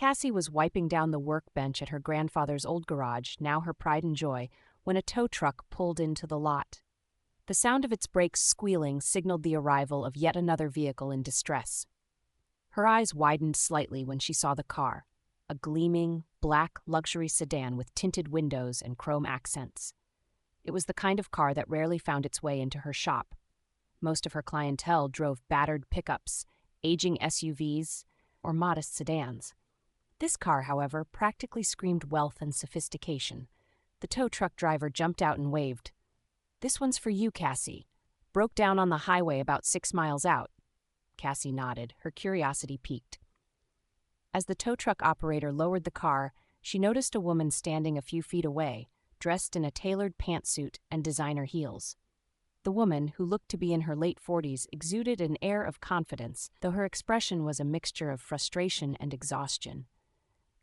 Cassie was wiping down the workbench at her grandfather's old garage, now her pride and joy, when a tow truck pulled into the lot. The sound of its brakes squealing signaled the arrival of yet another vehicle in distress. Her eyes widened slightly when she saw the car, a gleaming, black luxury sedan with tinted windows and chrome accents. It was the kind of car that rarely found its way into her shop. Most of her clientele drove battered pickups, aging SUVs, or modest sedans. This car, however, practically screamed wealth and sophistication. The tow truck driver jumped out and waved. "This one's for you, Cassie. Broke down on the highway about 6 miles out." Cassie nodded, her curiosity piqued. As the tow truck operator lowered the car, she noticed a woman standing a few feet away, dressed in a tailored pantsuit and designer heels. The woman, who looked to be in her late 40s, exuded an air of confidence, though her expression was a mixture of frustration and exhaustion.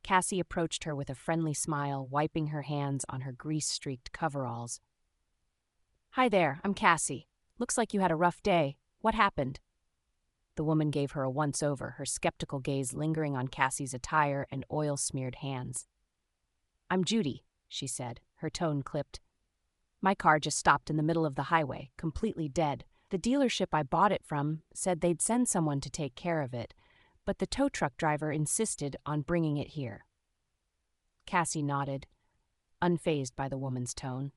Cassie approached her with a friendly smile, wiping her hands on her grease-streaked coveralls. "Hi there, I'm Cassie. Looks like you had a rough day. What happened?" The woman gave her a once-over, her skeptical gaze lingering on Cassie's attire and oil-smeared hands. "I'm Judy," she said, her tone clipped. "My car just stopped in the middle of the highway, completely dead. The dealership I bought it from said they'd send someone to take care of it, but the tow truck driver insisted on bringing it here." Cassie nodded, unfazed by the woman's tone.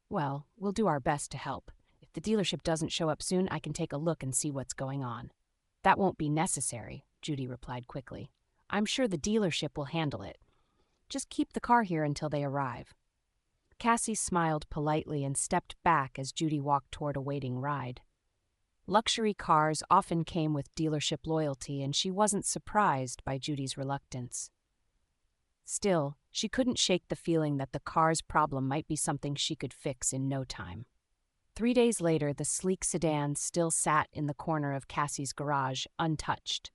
"Well, we'll do our best to help. If the dealership doesn't show up soon, I can take a look and see what's going on." "That won't be necessary," Judy replied quickly. "I'm sure the dealership will handle it. Just keep the car here until they arrive." Cassie smiled politely and stepped back as Judy walked toward a waiting ride. Luxury cars often came with dealership loyalty, and she wasn't surprised by Judy's reluctance. Still, she couldn't shake the feeling that the car's problem might be something she could fix in no time. 3 days later, the sleek sedan still sat in the corner of Cassie's garage, untouched.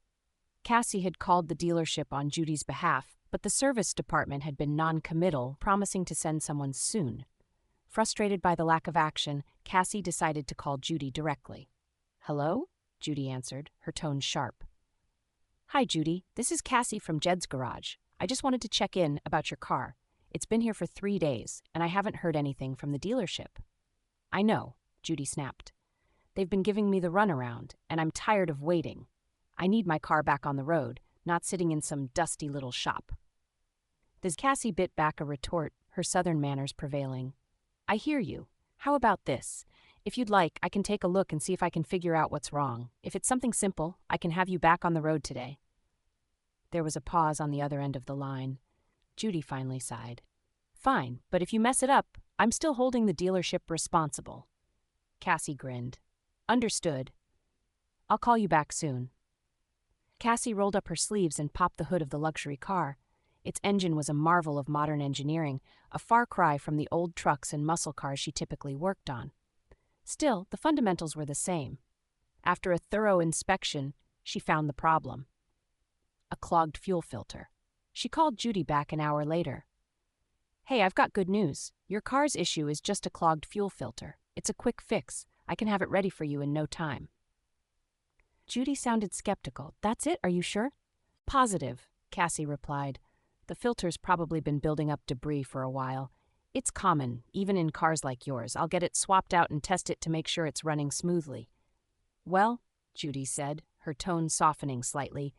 Cassie had called the dealership on Judy's behalf, but the service department had been non-committal, promising to send someone soon. Frustrated by the lack of action, Cassie decided to call Judy directly. "Hello?" Judy answered, her tone sharp. "Hi, Judy. This is Cassie from Jed's garage. I just wanted to check in about your car. It's been here for 3 days, and I haven't heard anything from the dealership." "I know," Judy snapped. "They've been giving me the runaround, and I'm tired of waiting. I need my car back on the road, not sitting in some dusty little shop." As Cassie bit back a retort, her southern manners prevailing. "I hear you. How about this? If you'd like, I can take a look and see if I can figure out what's wrong. If it's something simple, I can have you back on the road today." There was a pause on the other end of the line. Judy finally sighed. "Fine, but if you mess it up, I'm still holding the dealership responsible." Cassie grinned. "Understood. I'll call you back soon." Cassie rolled up her sleeves and popped the hood of the luxury car. Its engine was a marvel of modern engineering, a far cry from the old trucks and muscle cars she typically worked on. Still, the fundamentals were the same. After a thorough inspection, she found the problem: a clogged fuel filter. She called Judy back an hour later. "Hey, I've got good news. Your car's issue is just a clogged fuel filter. It's a quick fix. I can have it ready for you in no time." Judy sounded skeptical. "That's it? Are you sure?" "Positive," Cassie replied. "The filter's probably been building up debris for a while. It's common, even in cars like yours. I'll get it swapped out and test it to make sure it's running smoothly." "Well," Judy said, her tone softening slightly,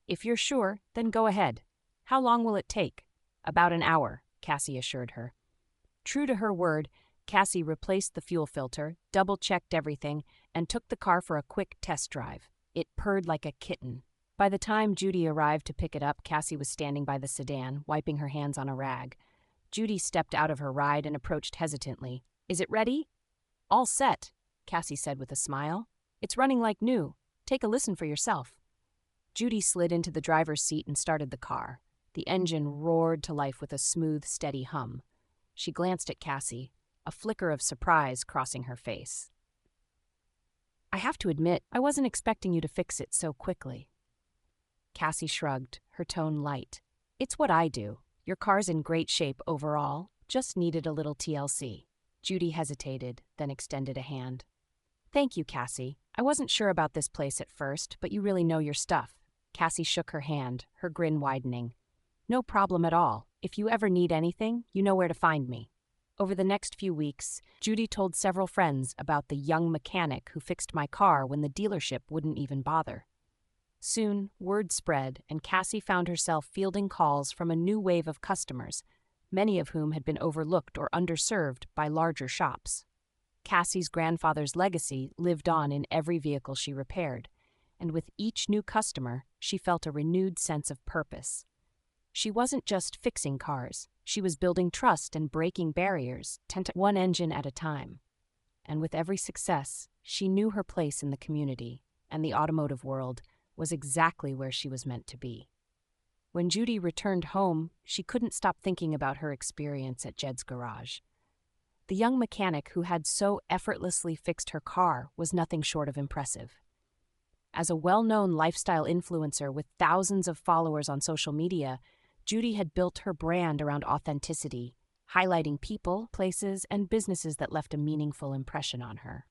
"if you're sure, then go ahead. How long will it take?" "About an hour," Cassie assured her. True to her word, Cassie replaced the fuel filter, double-checked everything, and took the car for a quick test drive. It purred like a kitten. By the time Judy arrived to pick it up, Cassie was standing by the sedan, wiping her hands on a rag. Judy stepped out of her ride and approached hesitantly. "Is it ready?" "All set," Cassie said with a smile. "It's running like new. Take a listen for yourself." Judy slid into the driver's seat and started the car. The engine roared to life with a smooth, steady hum. She glanced at Cassie, a flicker of surprise crossing her face. "I have to admit, I wasn't expecting you to fix it so quickly." Cassie shrugged, her tone light. "It's what I do. Your car's in great shape overall, just needed a little TLC." Judy hesitated, then extended a hand. "Thank you, Cassie. I wasn't sure about this place at first, but you really know your stuff." Cassie shook her hand, her grin widening. No problem at all. If you ever need anything, you know where to find me. Over the next few weeks, Judy told several friends about the young mechanic who fixed my car when the dealership wouldn't even bother. Soon, word spread, and Cassie found herself fielding calls from a new wave of customers, many of whom had been overlooked or underserved by larger shops. Cassie's grandfather's legacy lived on in every vehicle she repaired, and with each new customer, she felt a renewed sense of purpose. She wasn't just fixing cars, she was building trust and breaking barriers, one engine at a time. And with every success, she knew her place in the community, and the automotive world was exactly where she was meant to be. When Judy returned home, she couldn't stop thinking about her experience at Jed's garage. The young mechanic who had so effortlessly fixed her car was nothing short of impressive. As a well-known lifestyle influencer with thousands of followers on social media, Judy had built her brand around authenticity, highlighting people, places, and businesses that left a meaningful impression on her.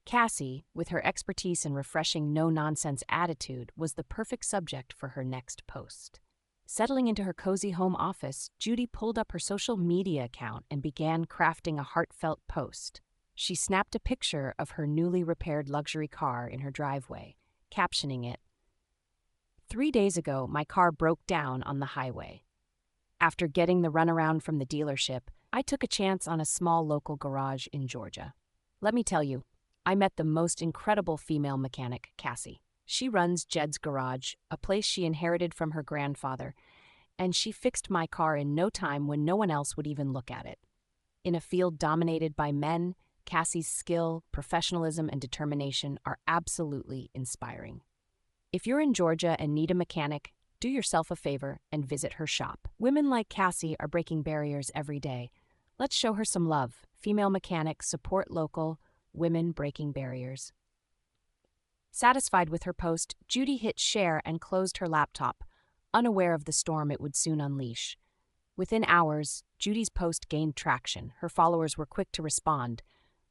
Cassie, with her expertise and refreshing no-nonsense attitude, was the perfect subject for her next post. Settling into her cozy home office, Judy pulled up her social media account and began crafting a heartfelt post. She snapped a picture of her newly repaired luxury car in her driveway, captioning it, "3 days ago, my car broke down on the highway. After getting the runaround from the dealership, I took a chance on a small local garage in Georgia. Let me tell you, I met the most incredible female mechanic, Cassie. She runs Jed's Garage, a place she inherited from her grandfather, and she fixed my car in no time when no one else would even look at it. In a field dominated by men, Cassie's skill, professionalism, and determination are absolutely inspiring. If you're in Georgia and need a mechanic, do yourself a favor and visit her shop. Women like Cassie are breaking barriers every day. Let's show her some love. Female mechanics support local, women breaking barriers." Satisfied with her post, Judy hit share and closed her laptop, unaware of the storm it would soon unleash. Within hours, Judy's post gained traction. Her followers were quick to respond,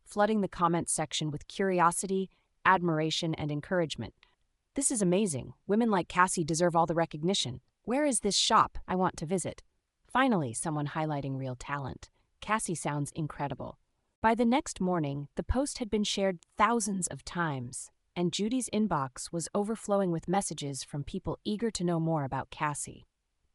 flooding the comments section with curiosity, admiration, and encouragement. "This is amazing. Women like Cassie deserve all the recognition. Where is this shop? I want to visit." Finally, someone highlighting real talent. "Cassie sounds incredible." By the next morning, the post had been shared thousands of times, and Judy's inbox was overflowing with messages from people eager to know more about Cassie.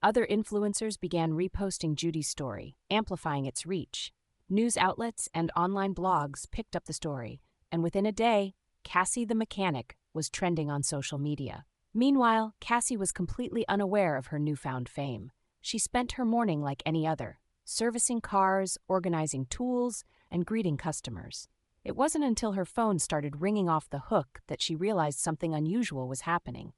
Other influencers began reposting Judy's story, amplifying its reach. News outlets and online blogs picked up the story, and within a day, Cassie the Mechanic was trending on social media. Meanwhile, Cassie was completely unaware of her newfound fame. She spent her morning like any other, servicing cars, organizing tools, and greeting customers. It wasn't until her phone started ringing off the hook that she realized something unusual was happening.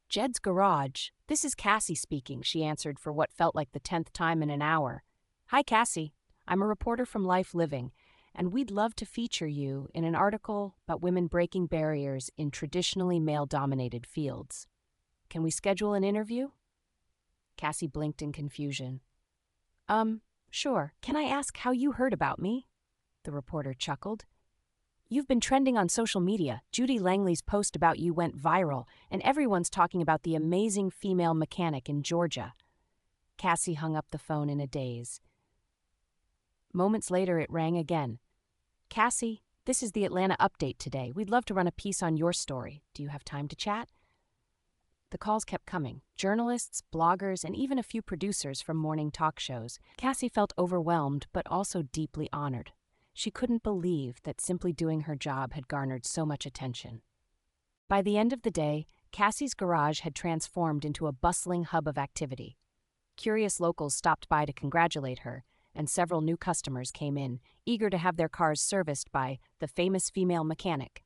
"Jed's Garage. This is Cassie speaking," she answered for what felt like the 10th time in an hour. "Hi, Cassie. I'm a reporter from Life Living, and we'd love to feature you in an article about women breaking barriers in traditionally male-dominated fields. Can we schedule an interview?" Cassie blinked in confusion. Sure. Can I ask how you heard about me?" The reporter chuckled. "You've been trending on social media. Judy Langley's post about you went viral, and everyone's talking about the amazing female mechanic in Georgia." Cassie hung up the phone in a daze. Moments later, it rang again. "Cassie, this is the Atlanta update today. We'd love to run a piece on your story. Do you have time to chat?" The calls kept coming. Journalists, bloggers, and even a few producers from morning talk shows. Cassie felt overwhelmed, but also deeply honored. She couldn't believe that simply doing her job had garnered so much attention. By the end of the day, Cassie's garage had transformed into a bustling hub of activity. Curious locals stopped by to congratulate her, and several new customers came in, eager to have their cars serviced by the famous female mechanic.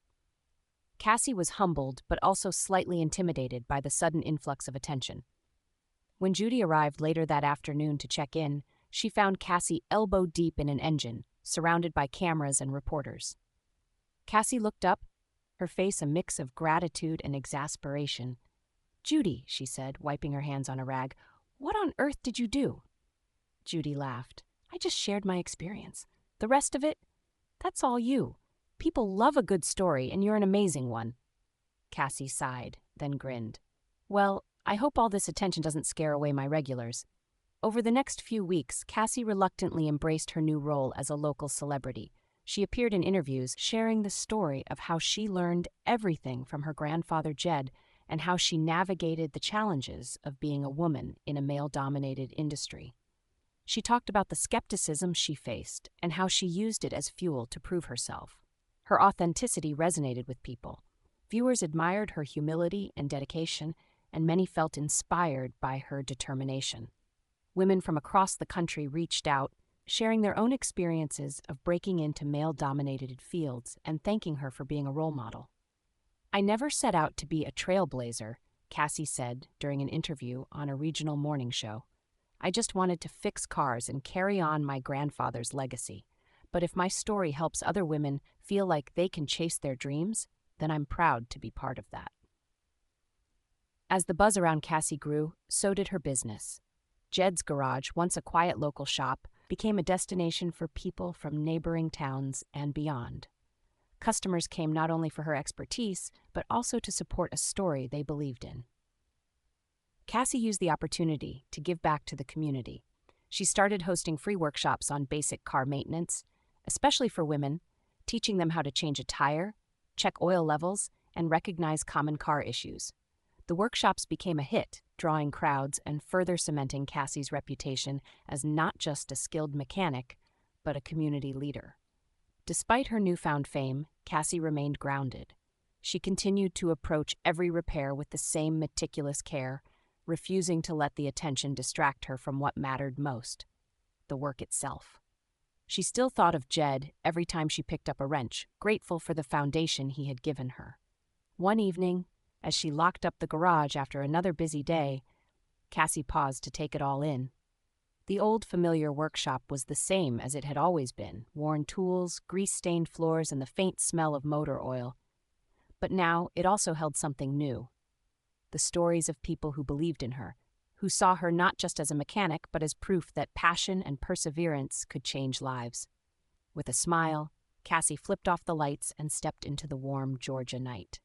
Cassie was humbled, but also slightly intimidated by the sudden influx of attention. When Judy arrived later that afternoon to check in, she found Cassie elbow-deep in an engine, surrounded by cameras and reporters. Cassie looked up, her face a mix of gratitude and exasperation. "Judy," she said, wiping her hands on a rag, "what on earth did you do?" Judy laughed. "I just shared my experience. The rest of it? That's all you. People love a good story, and you're an amazing one." Cassie sighed, then grinned. Well, I hope all this attention doesn't scare away my regulars. Over the next few weeks, Cassie reluctantly embraced her new role as a local celebrity. She appeared in interviews sharing the story of how she learned everything from her grandfather Jed and how she navigated the challenges of being a woman in a male-dominated industry. She talked about the skepticism she faced and how she used it as fuel to prove herself. Her authenticity resonated with people. Viewers admired her humility and dedication, and many felt inspired by her determination. Women from across the country reached out, sharing their own experiences of breaking into male-dominated fields and thanking her for being a role model. "I never set out to be a trailblazer," Cassie said during an interview on a regional morning show. "I just wanted to fix cars and carry on my grandfather's legacy. But if my story helps other women feel like they can chase their dreams, then I'm proud to be part of that." As the buzz around Cassie grew, so did her business. Jed's Garage, once a quiet local shop, became a destination for people from neighboring towns and beyond. Customers came not only for her expertise, but also to support a story they believed in. Cassie used the opportunity to give back to the community. She started hosting free workshops on basic car maintenance, especially for women, teaching them how to change a tire, check oil levels, and recognize common car issues. The workshops became a hit, drawing crowds and further cementing Cassie's reputation as not just a skilled mechanic, but a community leader. Despite her newfound fame, Cassie remained grounded. She continued to approach every repair with the same meticulous care, refusing to let the attention distract her from what mattered most, the work itself. She still thought of Jed every time she picked up a wrench, grateful for the foundation he had given her. One evening, as she locked up the garage after another busy day, Cassie paused to take it all in. The old familiar workshop was the same as it had always been, worn tools, grease-stained floors, and the faint smell of motor oil. But now it also held something new. The stories of people who believed in her, who saw her not just as a mechanic but as proof that passion and perseverance could change lives. With a smile, Cassie flipped off the lights and stepped into the warm Georgia night.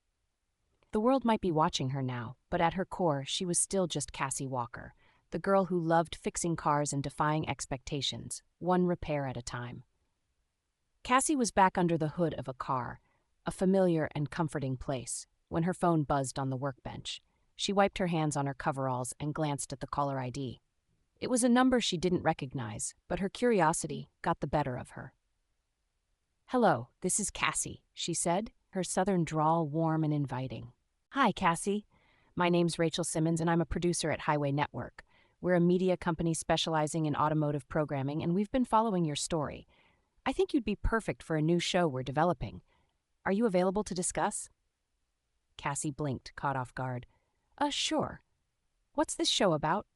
The world might be watching her now, but at her core, she was still just Cassie Walker, the girl who loved fixing cars and defying expectations, one repair at a time. Cassie was back under the hood of a car, a familiar and comforting place, when her phone buzzed on the workbench. She wiped her hands on her coveralls and glanced at the caller ID. It was a number she didn't recognize, but her curiosity got the better of her. "Hello, this is Cassie," she said, her southern drawl warm and inviting. "Hi, Cassie. My name's Rachel Simmons, and I'm a producer at Highway Network. We're a media company specializing in automotive programming, and we've been following your story. I think you'd be perfect for a new show we're developing. Are you available to discuss?" Cassie blinked, caught off guard. Sure. What's this show about?"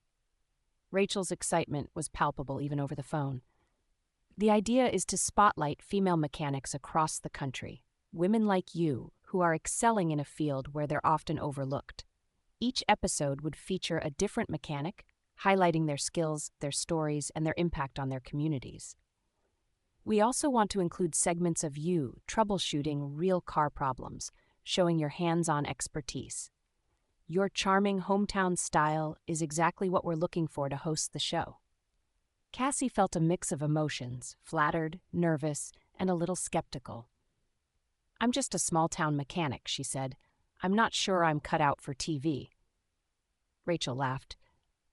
Rachel's excitement was palpable even over the phone. "The idea is to spotlight female mechanics across the country, women like you who are excelling in a field where they're often overlooked. Each episode would feature a different mechanic, highlighting their skills, their stories, and their impact on their communities. We also want to include segments of you troubleshooting real car problems, showing your hands-on expertise. Your charming hometown style is exactly what we're looking for to host the show." Cassie felt a mix of emotions, flattered, nervous, and a little skeptical. "I'm just a small-town mechanic," she said. "I'm not sure I'm cut out for TV." Rachel laughed.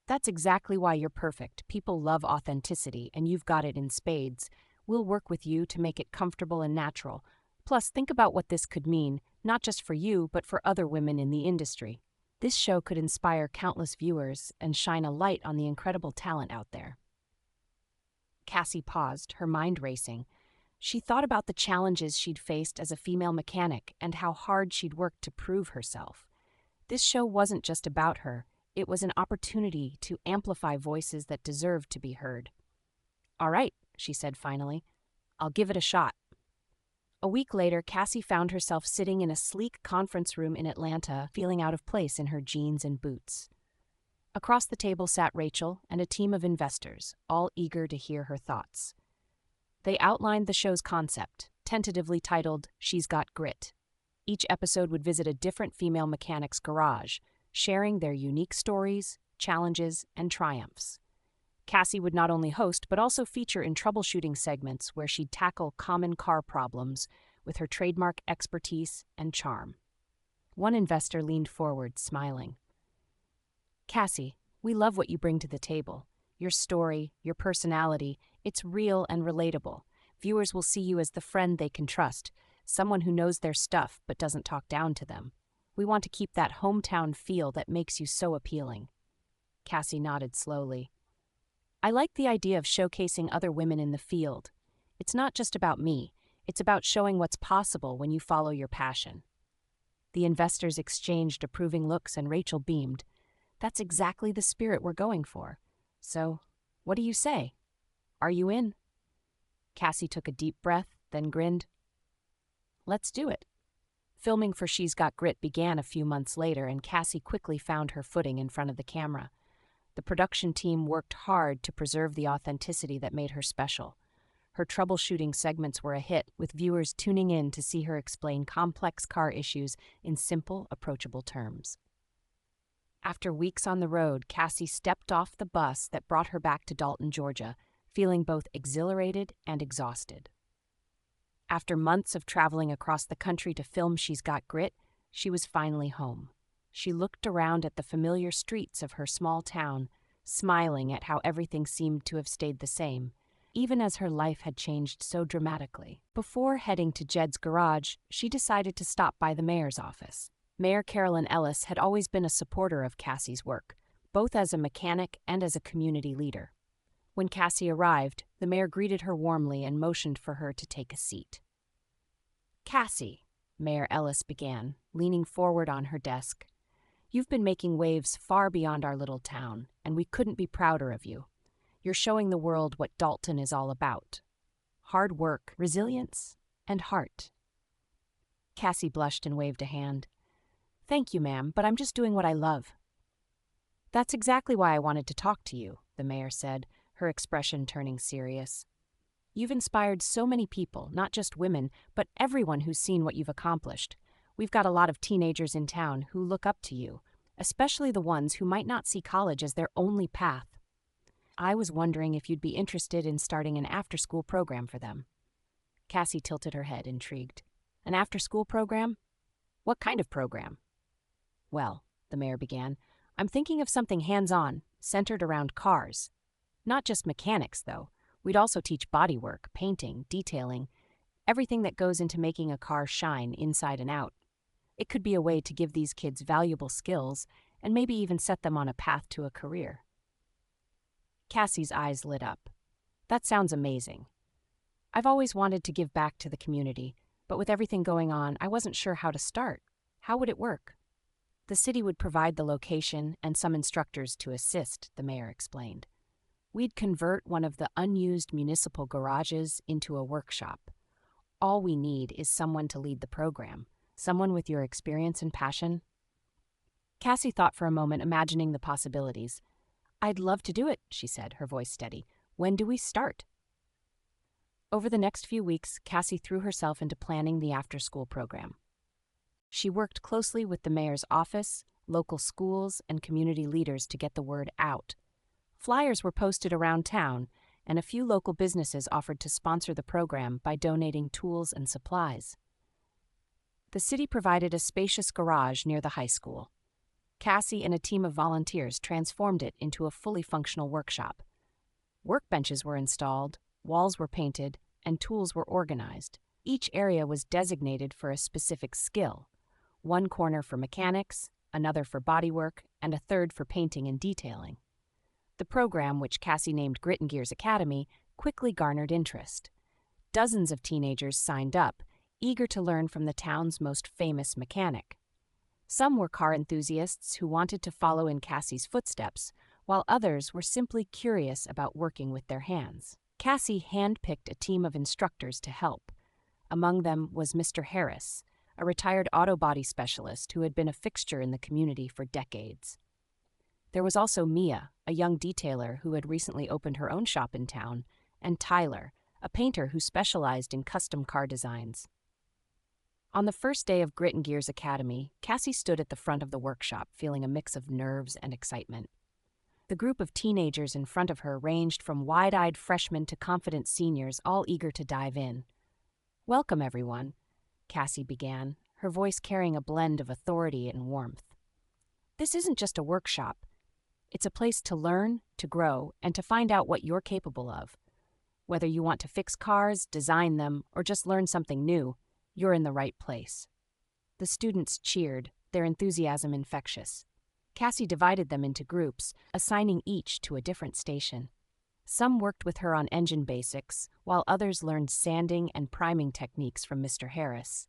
"That's exactly why you're perfect. People love authenticity, and you've got it in spades. We'll work with you to make it comfortable and natural. Plus, think about what this could mean, not just for you, but for other women in the industry. This show could inspire countless viewers and shine a light on the incredible talent out there." Cassie paused, her mind racing. She thought about the challenges she'd faced as a female mechanic and how hard she'd worked to prove herself. This show wasn't just about her. It was an opportunity to amplify voices that deserved to be heard. "All right," she said finally. "I'll give it a shot." A week later, Cassie found herself sitting in a sleek conference room in Atlanta, feeling out of place in her jeans and boots. Across the table sat Rachel and a team of investors, all eager to hear her thoughts. They outlined the show's concept, tentatively titled She's Got Grit. Each episode would visit a different female mechanic's garage, sharing their unique stories, challenges, and triumphs. Cassie would not only host but also feature in troubleshooting segments where she'd tackle common car problems with her trademark expertise and charm. One investor leaned forward, smiling. "Cassie, we love what you bring to the table. Your story, your personality, it's real and relatable. Viewers will see you as the friend they can trust, someone who knows their stuff but doesn't talk down to them. We want to keep that hometown feel that makes you so appealing." Cassie nodded slowly. "I like the idea of showcasing other women in the field. It's not just about me, it's about showing what's possible when you follow your passion." The investors exchanged approving looks and Rachel beamed. "That's exactly the spirit we're going for. So, what do you say? Are you in?" Cassie took a deep breath, then grinned. "Let's do it." Filming for She's Got Grit began a few months later, and Cassie quickly found her footing in front of the camera. The production team worked hard to preserve the authenticity that made her special. Her troubleshooting segments were a hit, with viewers tuning in to see her explain complex car issues in simple, approachable terms. After weeks on the road, Cassie stepped off the bus that brought her back to Dalton, Georgia, feeling both exhilarated and exhausted. After months of traveling across the country to film She's Got Grit, she was finally home. She looked around at the familiar streets of her small town, smiling at how everything seemed to have stayed the same, even as her life had changed so dramatically. Before heading to Jed's garage, she decided to stop by the mayor's office. Mayor Carolyn Ellis had always been a supporter of Cassie's work, both as a mechanic and as a community leader. When Cassie arrived, the mayor greeted her warmly and motioned for her to take a seat. "Cassie," Mayor Ellis began, leaning forward on her desk, "you've been making waves far beyond our little town, and we couldn't be prouder of you. You're showing the world what Dalton is all about. Hard work, resilience, and heart." Cassie blushed and waved a hand. "Thank you, ma'am, but I'm just doing what I love." "That's exactly why I wanted to talk to you," the mayor said, her expression turning serious. "You've inspired so many people, not just women, but everyone who's seen what you've accomplished. We've got a lot of teenagers in town who look up to you, especially the ones who might not see college as their only path. I was wondering if you'd be interested in starting an after-school program for them." Cassie tilted her head, intrigued. "An after-school program? What kind of program?" "Well," the mayor began, "I'm thinking of something hands-on, centered around cars. Not just mechanics, though. We'd also teach bodywork, painting, detailing, everything that goes into making a car shine inside and out. It could be a way to give these kids valuable skills and maybe even set them on a path to a career." Cassie's eyes lit up. "That sounds amazing. I've always wanted to give back to the community, but with everything going on, I wasn't sure how to start. How would it work?" "The city would provide the location and some instructors to assist," the mayor explained. "We'd convert one of the unused municipal garages into a workshop. All we need is someone to lead the program, someone with your experience and passion." Cassie thought for a moment, imagining the possibilities. "I'd love to do it," she said, her voice steady. "When do we start?" Over the next few weeks, Cassie threw herself into planning the after-school program. She worked closely with the mayor's office, local schools, and community leaders to get the word out. Flyers were posted around town, and a few local businesses offered to sponsor the program by donating tools and supplies. The city provided a spacious garage near the high school. Cassie and a team of volunteers transformed it into a fully functional workshop. Workbenches were installed, walls were painted, and tools were organized. Each area was designated for a specific skill: one corner for mechanics, another for bodywork, and a third for painting and detailing. The program, which Cassie named Grit and Gears Academy, quickly garnered interest. Dozens of teenagers signed up, eager to learn from the town's most famous mechanic. Some were car enthusiasts who wanted to follow in Cassie's footsteps, while others were simply curious about working with their hands. Cassie handpicked a team of instructors to help. Among them was Mr. Harris, a retired auto body specialist who had been a fixture in the community for decades. There was also Mia, a young detailer who had recently opened her own shop in town, and Tyler, a painter who specialized in custom car designs. On the first day of Grit and Gears Academy, Cassie stood at the front of the workshop, feeling a mix of nerves and excitement. The group of teenagers in front of her ranged from wide-eyed freshmen to confident seniors, all eager to dive in. "Welcome, everyone," Cassie began, her voice carrying a blend of authority and warmth. "This isn't just a workshop. It's a place to learn, to grow, and to find out what you're capable of. Whether you want to fix cars, design them, or just learn something new, you're in the right place." The students cheered, their enthusiasm infectious. Cassie divided them into groups, assigning each to a different station. Some worked with her on engine basics, while others learned sanding and priming techniques from Mr. Harris.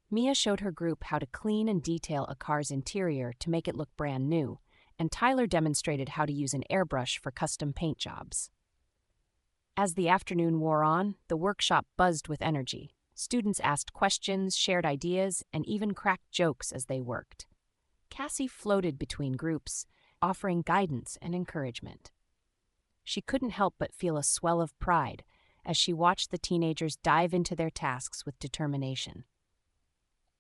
Mia showed her group how to clean and detail a car's interior to make it look brand new, and Tyler demonstrated how to use an airbrush for custom paint jobs. As the afternoon wore on, the workshop buzzed with energy. Students asked questions, shared ideas, and even cracked jokes as they worked. Cassie floated between groups, offering guidance and encouragement. She couldn't help but feel a swell of pride as she watched the teenagers dive into their tasks with determination.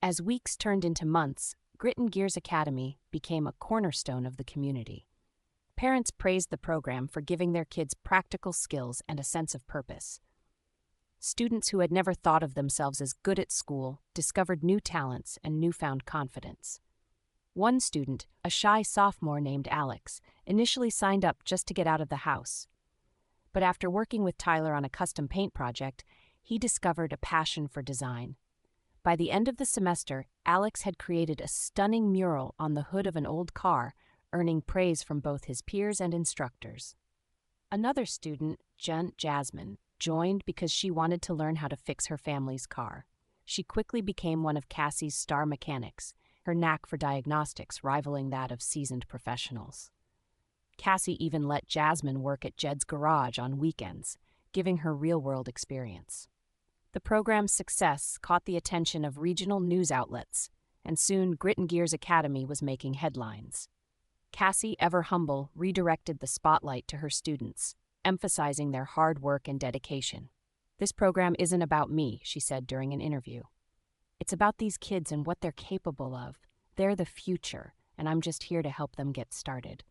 As weeks turned into months, Grit and Gears Academy became a cornerstone of the community. Parents praised the program for giving their kids practical skills and a sense of purpose. Students who had never thought of themselves as good at school discovered new talents and newfound confidence. One student, a shy sophomore named Alex, initially signed up just to get out of the house. But after working with Tyler on a custom paint project, he discovered a passion for design. By the end of the semester, Alex had created a stunning mural on the hood of an old car, earning praise from both his peers and instructors. Another student, Jasmine, joined because she wanted to learn how to fix her family's car. She quickly became one of Cassie's star mechanics, her knack for diagnostics rivaling that of seasoned professionals. Cassie even let Jasmine work at Jed's garage on weekends, giving her real-world experience. The program's success caught the attention of regional news outlets, and soon Grit and Gears Academy was making headlines. Cassie, ever humble, redirected the spotlight to her students, emphasizing their hard work and dedication. "This program isn't about me," she said during an interview. "It's about these kids and what they're capable of. They're the future, and I'm just here to help them get started."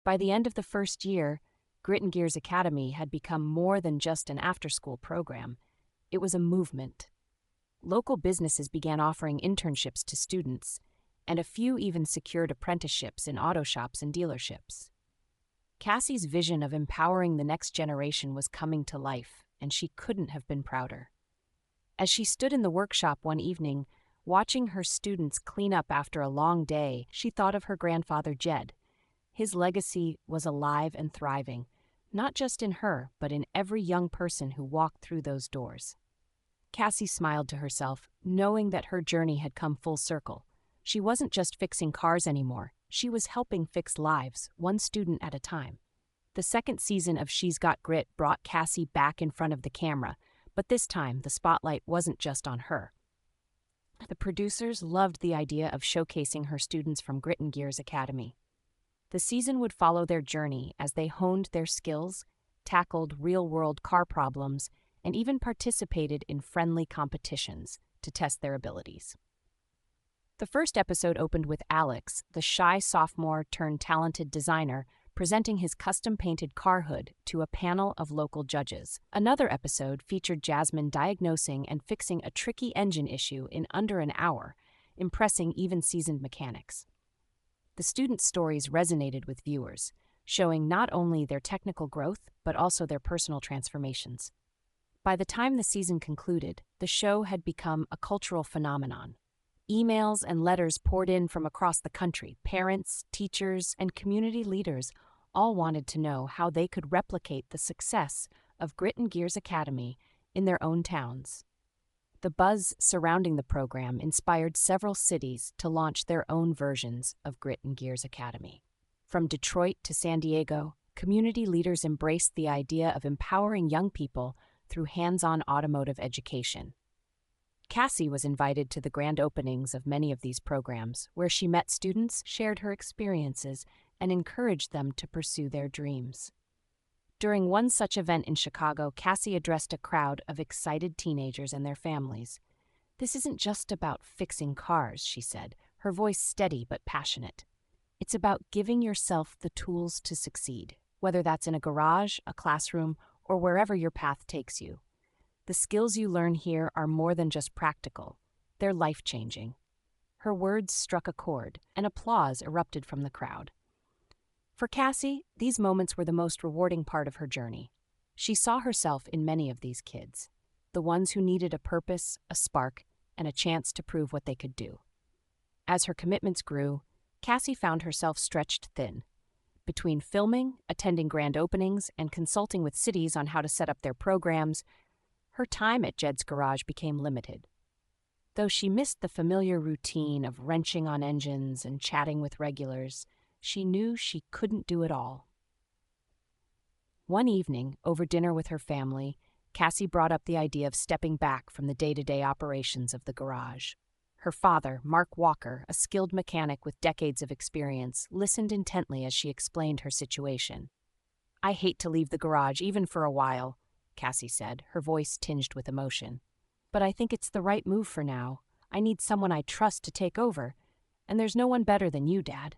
By the end of the first year, Grit and Gears Academy had become more than just an after-school program. It was a movement. Local businesses began offering internships to students, and a few even secured apprenticeships in auto shops and dealerships. Cassie's vision of empowering the next generation was coming to life, and she couldn't have been prouder. As she stood in the workshop one evening, watching her students clean up after a long day, she thought of her grandfather Jed. His legacy was alive and thriving, not just in her, but in every young person who walked through those doors. Cassie smiled to herself, knowing that her journey had come full circle. She wasn't just fixing cars anymore, she was helping fix lives, one student at a time. The second season of She's Got Grit brought Cassie back in front of the camera, but this time the spotlight wasn't just on her. The producers loved the idea of showcasing her students from Grit and Gears Academy. The season would follow their journey as they honed their skills, tackled real-world car problems, and even participated in friendly competitions to test their abilities. The first episode opened with Alex, the shy sophomore-turned-talented designer, presenting his custom-painted car hood to a panel of local judges. Another episode featured Jasmine diagnosing and fixing a tricky engine issue in under an hour, impressing even seasoned mechanics. The students' stories resonated with viewers, showing not only their technical growth, but also their personal transformations. By the time the season concluded, the show had become a cultural phenomenon. Emails and letters poured in from across the country. Parents, teachers, and community leaders all wanted to know how they could replicate the success of Grit and Gears Academy in their own towns. The buzz surrounding the program inspired several cities to launch their own versions of Grit and Gears Academy. From Detroit to San Diego, community leaders embraced the idea of empowering young people through hands-on automotive education. Cassie was invited to the grand openings of many of these programs, where she met students, shared her experiences, and encouraged them to pursue their dreams. During one such event in Chicago, Cassie addressed a crowd of excited teenagers and their families. "This isn't just about fixing cars," she said, her voice steady but passionate. "It's about giving yourself the tools to succeed, whether that's in a garage, a classroom, or wherever your path takes you. The skills you learn here are more than just practical. They're life-changing." Her words struck a chord, and applause erupted from the crowd. For Cassie, these moments were the most rewarding part of her journey. She saw herself in many of these kids, the ones who needed a purpose, a spark, and a chance to prove what they could do. As her commitments grew, Cassie found herself stretched thin. Between filming, attending grand openings, and consulting with cities on how to set up their programs, her time at Jed's Garage became limited. Though she missed the familiar routine of wrenching on engines and chatting with regulars, she knew she couldn't do it all. One evening, over dinner with her family, Cassie brought up the idea of stepping back from the day-to-day operations of the garage. Her father, Mark Walker, a skilled mechanic with decades of experience, listened intently as she explained her situation. "I hate to leave the garage even for a while," Cassie said, her voice tinged with emotion. "But I think it's the right move for now. I need someone I trust to take over, and there's no one better than you, Dad."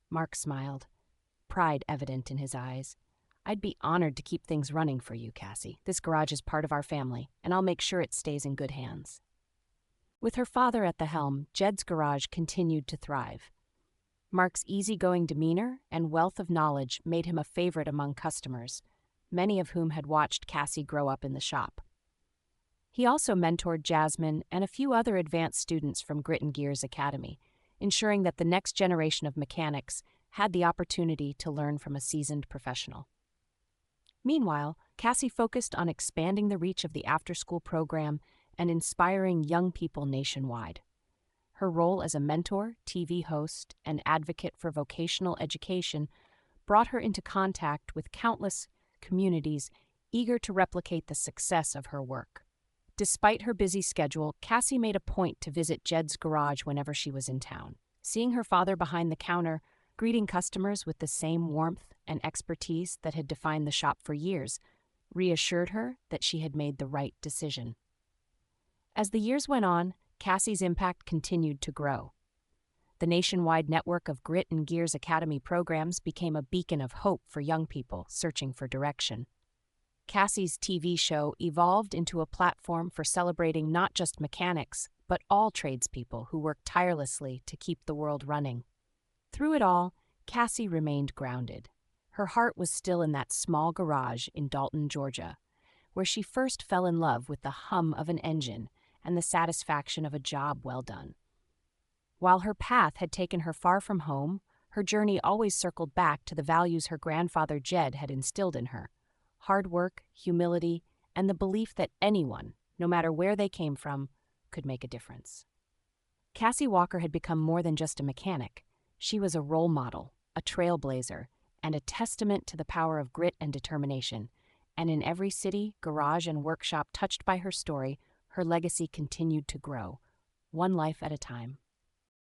Mark smiled, pride evident in his eyes. "I'd be honored to keep things running for you, Cassie. This garage is part of our family, and I'll make sure it stays in good hands." With her father at the helm, Jed's Garage continued to thrive. Mark's easygoing demeanor and wealth of knowledge made him a favorite among customers, many of whom had watched Cassie grow up in the shop. He also mentored Jasmine and a few other advanced students from Grit and Gears Academy, ensuring that the next generation of mechanics had the opportunity to learn from a seasoned professional. Meanwhile, Cassie focused on expanding the reach of the after-school program and inspiring young people nationwide. Her role as a mentor, TV host, and advocate for vocational education brought her into contact with countless communities eager to replicate the success of her work. Despite her busy schedule, Cassie made a point to visit Jed's Garage whenever she was in town. Seeing her father behind the counter, greeting customers with the same warmth and expertise that had defined the shop for years, reassured her that she had made the right decision. As the years went on, Cassie's impact continued to grow. The nationwide network of Grit and Gears Academy programs became a beacon of hope for young people searching for direction. Cassie's TV show evolved into a platform for celebrating not just mechanics, but all tradespeople who work tirelessly to keep the world running. Through it all, Cassie remained grounded. Her heart was still in that small garage in Dalton, Georgia, where she first fell in love with the hum of an engine and the satisfaction of a job well done. While her path had taken her far from home, her journey always circled back to the values her grandfather Jed had instilled in her: hard work, humility, and the belief that anyone, no matter where they came from, could make a difference. Cassie Walker had become more than just a mechanic. She was a role model, a trailblazer, and a testament to the power of grit and determination. And in every city, garage, and workshop touched by her story, her legacy continued to grow, one life at a time.